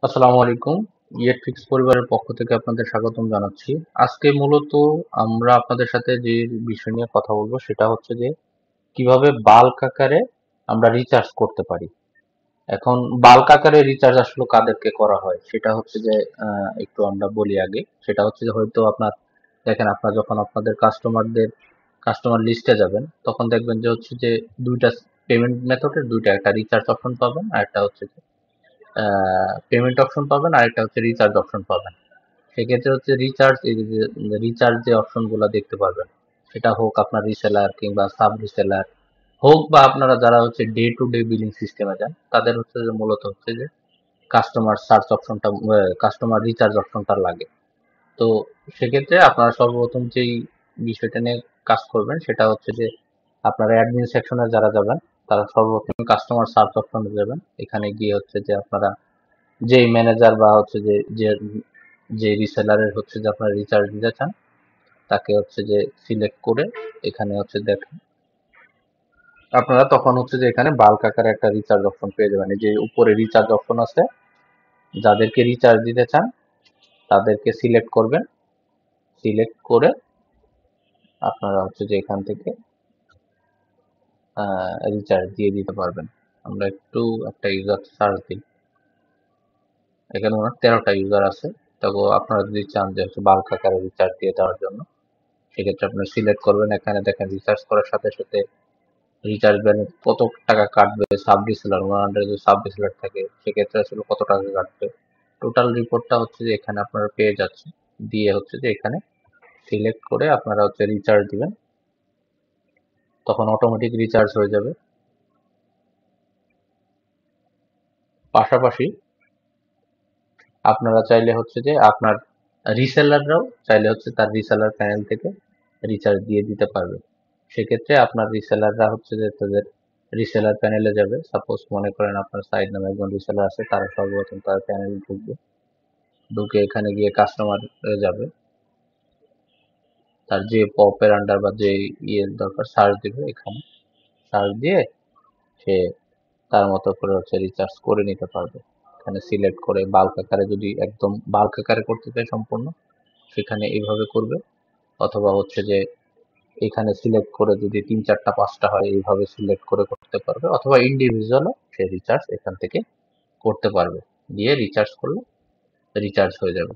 আসসালামু আলাইকুম। ইয়েটফিক্স পরিবারের পক্ষ থেকে আপনাদের স্বাগতম জানাচ্ছি। আজকে মূলত আমরা আপনাদের সাথে যে বিষয় নিয়ে কথা বলবো সেটা হচ্ছে যে কিভাবে বাল্ক আকারে আমরা রিচার্জ করতে পারি। এখন বাল্ক আকারে রিচার্জ আসলে কাদেরকে করা হয় সেটা হচ্ছে যে একটু আমরা বলি আগে। সেটা হচ্ছে যে হয়তো আপনার দেখেন আপনার যখন আপনাদের কাস্টমার লিস্টে যাবেন তখন দেখবেন যে হচ্ছে যে দুইটা পেমেন্ট মেথডের দুইটা একটা রিচার্জ অপশন পাবেন আর একটা হচ্ছে যে পেমেন্ট অপশন পাবেন আর একটা হচ্ছে রিচার্জ অপশন পাবেন। সেক্ষেত্রে হচ্ছে রিচার্জ এই যে রিচার্জ যে অপশন গুলা দেখতে পারবেন সেটা হোক আপনার রিসেলার কিংবা সাব রিসেলার হোক বা আপনারা যারা হচ্ছে ডে টু ডে বিলিং সিস্টেমে যান তাদের হচ্ছে যে মূলত হচ্ছে যে কাস্টমার সার্চ অপশনটা কাস্টমার রিচার্জ অপশনটা লাগে। তো সেক্ষেত্রে আপনারা সর্বপ্রথম যেই বিষয়টা নিয়ে কাজ করবেন সেটা হচ্ছে যে আপনারা অ্যাডমিন সেকশনে যারা যাবেন তারা সর্বপ্রথম কাস্টমার সার্চ অপশনে যাবেন। এখানে গিয়ে হচ্ছে যে আপনারা যেই ম্যানেজার বা হচ্ছে যে যে যে রিসেলারের হচ্ছে যে আপনারা রিচার্জ দিতে চান তাকে হচ্ছে যে সিলেক্ট করে এখানে হচ্ছে দেখেন আপনারা তখন হচ্ছে যে এখানে বাল্ক আকারে একটা রিচার্জ অপশন পেয়ে যাবেন। এই যে উপরে রিচার্জ অপশন আছে, যাদেরকে রিচার্জ দিতে চান তাদেরকে সিলেক্ট করবেন। সিলেক্ট করে আপনারা হচ্ছে যে এখান থেকে রিচার্জ দিয়ে দিতে পারবেন। আমরা একটু একটা ইউজার সার্চ দিই। এখানে ওনার 13টা ইউজার আছে। তবে আপনারা যদি চান যে হচ্ছে বাল্ক আকারে রিচার্জ দিয়ে দেওয়ার জন্য সেক্ষেত্রে আপনি সিলেক্ট করবেন। এখানে দেখেন রিচার্জ করার সাথে সাথে রিচার্জ ব্যালেন্স কত টাকা কাটবে, সাব রিসেলার ওনার আন্ডারে যদি সাব রিসেলার থাকে সেক্ষেত্রে আসলে কত টাকা কাটবে, টোটাল রিপোর্টটা হচ্ছে যে এখানে আপনারা পেয়ে যাচ্ছেন। দিয়ে হচ্ছে যে এখানে সিলেক্ট করে আপনারা হচ্ছে রিচার্জ দিবেন, তখন অটোমেটিক রিচার্জ হয়ে যাবে। পাশাপাশি আপনারা চাইলে হচ্ছে যে আপনার রিসেলাররাও চাইলে হচ্ছে তার রিসেলার প্যানেল থেকে রিচার্জ দিয়ে দিতে পারবে। সেক্ষেত্রে আপনার রিসেলাররা হচ্ছে যে তাদের রিসেলার প্যানেলে যাবে। সাপোজ মনে করেন আপনার সাইড নামে একজন রিসেলার আছে, তারা সর্বপ্রথম তার প্যানেলে ঢুকবে। ঢুকে এখানে গিয়ে কাস্টমার যাবে, তার যে পপের আন্ডার বা যে দরকার সার্চ দিবে। এখানে সার্চ দিয়ে সে তার মতো করে হচ্ছে রিচার্জ করে নিতে পারবে। এখানে সিলেক্ট করে বাল্ক আকারে যদি একদম বাল্ক আকারে করতে চাই সম্পূর্ণ সেখানে এইভাবে করবে, অথবা হচ্ছে যে এখানে সিলেক্ট করে যদি ৩ ৪টা ৫টা হয় এইভাবে সিলেক্ট করে করতে পারবে, অথবা ইন্ডিভিজুয়ালও সে রিচার্জ এখান থেকে করতে পারবে। দিয়ে রিচার্জ করলে রিচার্জ হয়ে যাবে।